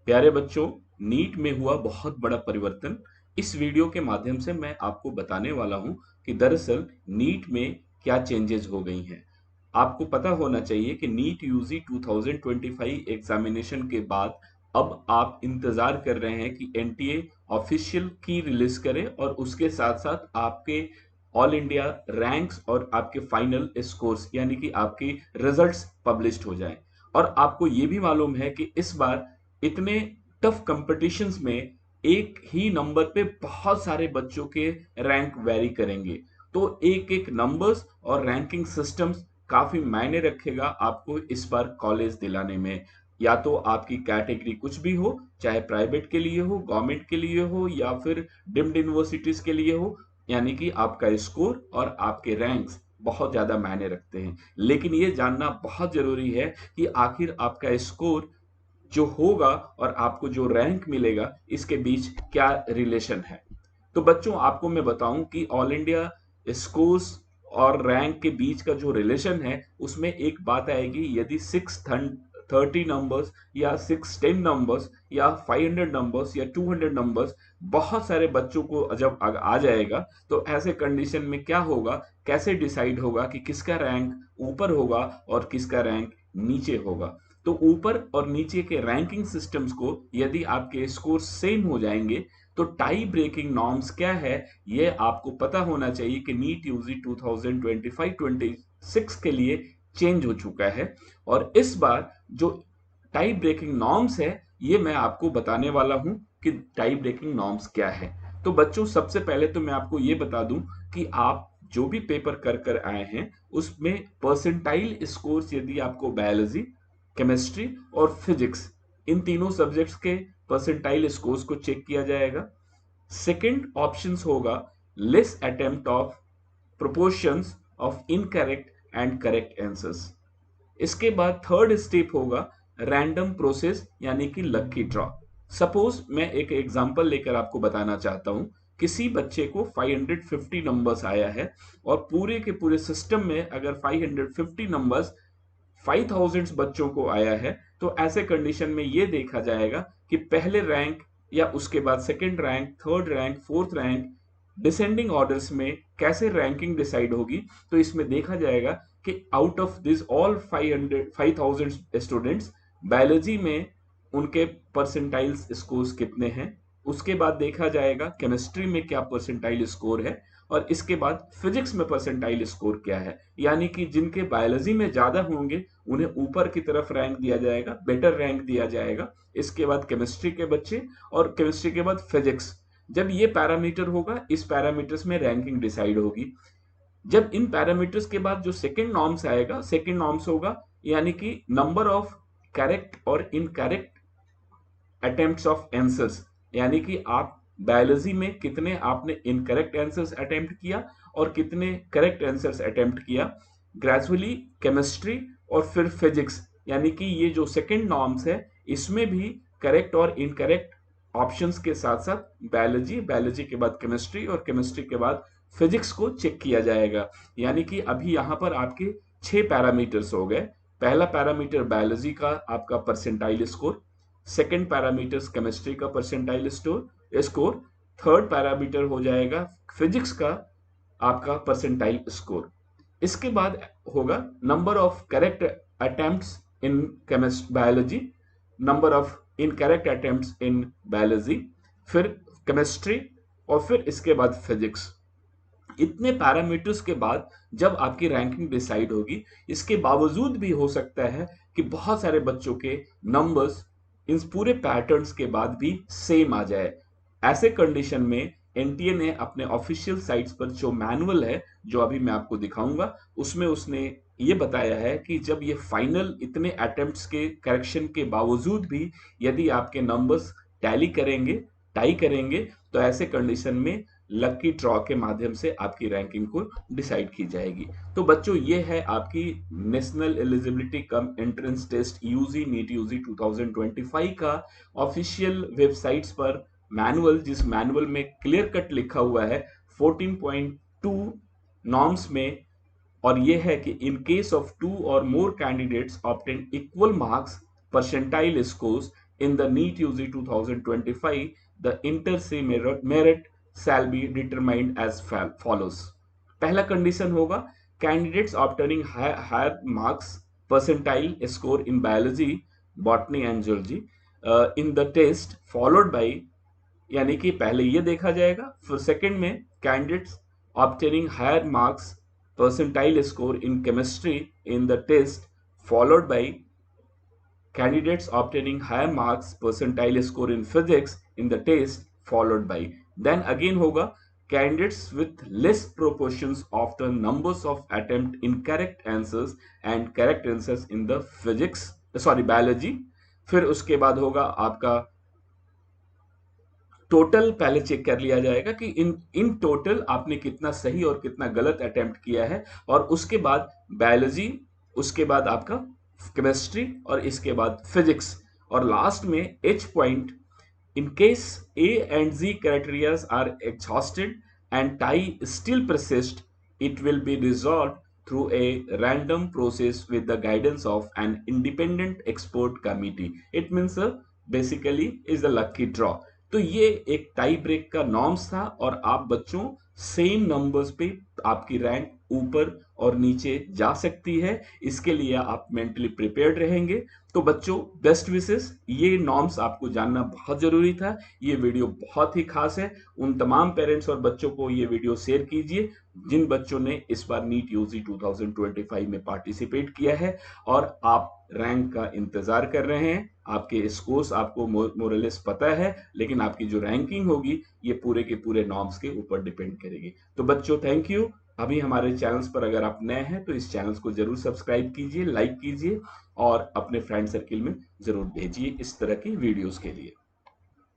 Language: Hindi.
प्यारे बच्चों, नीट में हुआ बहुत बड़ा परिवर्तन। इस वीडियो के माध्यम से मैं आपको बताने वाला हूं कि दरअसल नीट में क्या चेंजेस हो गई हैं। आपको पता होना चाहिए कि नीट यूजी 2025 एग्जामिनेशन के बाद अब आप इंतजार कर रहे हैं कि एनटीए ऑफिशियल की रिलीज करे और उसके साथ साथ आपके ऑल इंडिया रैंक्स और आपके फाइनल स्कोर्स यानी कि आपकी रिजल्ट्स पब्लिश्ड हो जाएं। और आपको ये भी मालूम है कि इस बार इतने टफ कंपटीशंस में एक ही नंबर पे बहुत सारे बच्चों के रैंक वैरी करेंगे। तो एक एक नंबर्स और रैंकिंग सिस्टम्स काफी मायने रखेगा आपको इस बार कॉलेज दिलाने में। या तो आपकी कैटेगरी कुछ भी हो, चाहे प्राइवेट के लिए हो, गवर्नमेंट के लिए हो या फिर डिम्ड यूनिवर्सिटीज के लिए हो, यानी कि आपका स्कोर और आपके रैंक्स बहुत ज्यादा मायने रखते हैं। लेकिन ये जानना बहुत जरूरी है कि आखिर आपका स्कोर जो होगा और आपको जो रैंक मिलेगा इसके बीच क्या रिलेशन है। तो बच्चों, आपको मैं बताऊं कि ऑल इंडिया स्कोर्स और रैंक के बीच का जो रिलेशन है उसमें एक बात आएगी। यदि 630 नंबर्स या 610 नंबर्स या 500 नंबर्स या 200 नंबर्स बहुत सारे बच्चों को जब आ जाएगा, तो ऐसे कंडीशन में क्या होगा, कैसे डिसाइड होगा कि किसका रैंक ऊपर होगा और किसका रैंक नीचे होगा। तो ऊपर और नीचे के रैंकिंग सिस्टम्स को यदि आपके स्कोर सेम हो जाएंगे तो टाई ब्रेकिंग नॉर्म्स क्या है ये आपको पता होना चाहिए कि नीट यूजी 2025-26 के लिए चेंज हो चुका है। और इस बार जो टाई ब्रेकिंग नॉर्म्स है ये मैं आपको बताने वाला हूं कि टाई ब्रेकिंग नॉर्म्स क्या है। तो बच्चों, सबसे पहले तो मैं आपको ये बता दूं कि आप जो भी पेपर कर कर आए हैं उसमें परसेंटाइल स्कोर्स यदि आपको बायोलॉजी, केमिस्ट्री और फिजिक्स इन तीनों सब्जेक्ट्स के परसेंटाइल स्कोर्स को चेक किया जाएगा। सेकंड ऑप्शंस होगा less attempt of proportions of incorrect and correct answers. इसके बाद थर्ड स्टेप होगा रैंडम प्रोसेस यानी कि लकी ड्रॉ। सपोज मैं एक एग्जांपल लेकर आपको बताना चाहता हूं। किसी बच्चे को 550 नंबर्स आया है और पूरे के पूरे सिस्टम में अगर 550 नंबर्स 5000 बच्चों को आया है, तो ऐसे कंडीशन में ये देखा जाएगा कि पहले रैंक या उसके बाद second rank, third rank, fourth rank, descending orders में कैसे रैंकिंग डिसाइड होगी। तो इसमें देखा जाएगा कि out of this all 5000 students, biology में उनके परसेंटाइल्स स्कोर्स कितने हैं। उसके बाद देखा जाएगा केमिस्ट्री में क्या परसेंटाइल स्कोर है और इसके बाद फिजिक्स में परसेंटाइल स्कोर क्या है। यानी कि जिनके बायोलॉजी में ज्यादा होंगे उन्हें ऊपर की तरफ रैंक दिया जाएगा, बेटर रैंक दिया जाएगा। इसके बाद केमिस्ट्री के बच्चे और केमिस्ट्री के बाद फिजिक्स। जब ये पैरामीटर होगा, इस पैरामीटर्स में रैंकिंग डिसाइड होगी। जब इन पैरामीटर्स के बाद जो सेकंड नॉर्म्स आएगा, सेकंड नॉर्म्स होगा यानी कि नंबर ऑफ करेक्ट और इनकरेक्ट अटेम्प्ट्स ऑफ आंसर्स। यानी कि आप बायोलॉजी में कितने आपने इनकरेक्ट आंसर्स अटेम्प्ट किया और कितने करेक्ट आंसर्स अटेम्प्ट किया। ग्रेजुअली केमिस्ट्री और फिर फिजिक्स, यानी कि ये जो सेकंड नॉर्म्स है इसमें भी करेक्ट और इनकरेक्ट ऑप्शंस के साथ साथ बायोलॉजी, बायोलॉजी के बाद केमिस्ट्री और केमिस्ट्री के बाद फिजिक्स को चेक किया जाएगा। यानी कि अभी यहां पर आपके 6 पैरामीटर्स हो गए। पहला पैरामीटर बायोलॉजी का आपका percentile score, second parameter chemistry का परसेंटाइल स्कोर, थर्ड पैरामीटर हो जाएगा फिजिक्स का आपका परसेंटाइल स्कोर। इसके बाद होगा number of correct attempts in chemist biology, number of incorrect attempts in biology, फिर केमिस्ट्री और फिर इसके बाद फिजिक्स। इतने पैरामीटर्स के बाद जब आपकी रैंकिंग डिसाइड होगी, इसके बावजूद भी हो सकता है कि बहुत सारे बच्चों के नंबर्स इन पूरे पैटर्न्स के बाद भी सेम आ जाए। ऐसे कंडीशन में एनटीए ने अपने ऑफिशियल साइट्स पर जो मैनुअल है, जो अभी मैं आपको दिखाऊंगा, उसमें उसने ये बताया है कि जब ये फाइनल इतने अटेम्प्ट्स के करेक्शन के बावजूद भी यदि आपके नंबर्स टैली करेंगे, टाई करेंगे, तो ऐसे कंडीशन में लकी ड्रॉ के माध्यम से आपकी रैंकिंग को डिसाइड की जाएगी। तो बच्चों, ये है आपकी national eligibility cum entrance test UG NEET UG 2025 का ऑफिशियल वेबसाइट्स पर मैनुअल, जिस मैनुअल में क्लियर कट लिखा हुआ है 14.2 नॉर्म्स में। और यह है कि इन केस ऑफ टू और more candidates obtain equal marks, percentile scores in the NEET UG 2025, the inter-se merit shall be determined as follows. पहला कंडीशन होगा candidates obtaining higher marks percentile score in biology, botany and zoology in the test followed by, यानी कि पहले ये देखा जाएगा, फिर सेकंड में candidates obtaining higher marks percentile score in chemistry in the test followed by candidates obtaining higher marks percentile score in physics in the test followed by, then again होगा candidates with less proportions of the numbers of attempt in correct answers and correct answers in the physics biology. फिर उसके बाद होगा आपका टोटल पहले चेक कर लिया जाएगा कि इन टोटल आपने कितना सही और कितना गलत अटेम्प्ट किया है, और उसके बाद बायोलॉजी, उसके बाद आपका केमिस्ट्री और इसके बाद फिजिक्स, और लास्ट में H point in case A and Z criteria are exhausted and tie still persists, it will be resolved through a random process with the guidance of an independent expert committee. It means basically is a lucky draw. तो ये एक टाई ब्रेक का नॉर्म्स था, और आप बच्चों सेम नंबर्स पे आपकी रैंक ऊपर और नीचे जा सकती है, इसके लिए आप मेंटली प्रिपेयर्ड रहेंगे। तो बच्चों बेस्ट विशेस, ये नॉर्म्स आपको जानना बहुत जरूरी था, ये वीडियो बहुत ही खास है। उन तमाम पेरेंट्स और बच्चों को ये वीडियो शेयर कीजिए जिन बच्चों ने इस बार नीट यूजी 2025 में पार्टिसिपेट किया है और आप रैंक का इंतजार कर रहे हैं। आपके स्कोर्स आपको मोरलेस पता है, लेकिन आपकी जो रैंकिंग होगी ये पूरे के पूरे नॉर्म्स के ऊपर डिपेंड करेगी। तो बच्चों थैंक यू। अभी हमारे चैनल्स पर अगर आप नए हैं तो इस चैनल्स को जरूर सब्सक्राइब कीजिए, लाइक कीजिए और अपने फ्रेंड सर्किल में जरूर भेजिए इस तरह की वीडियोस के लिए।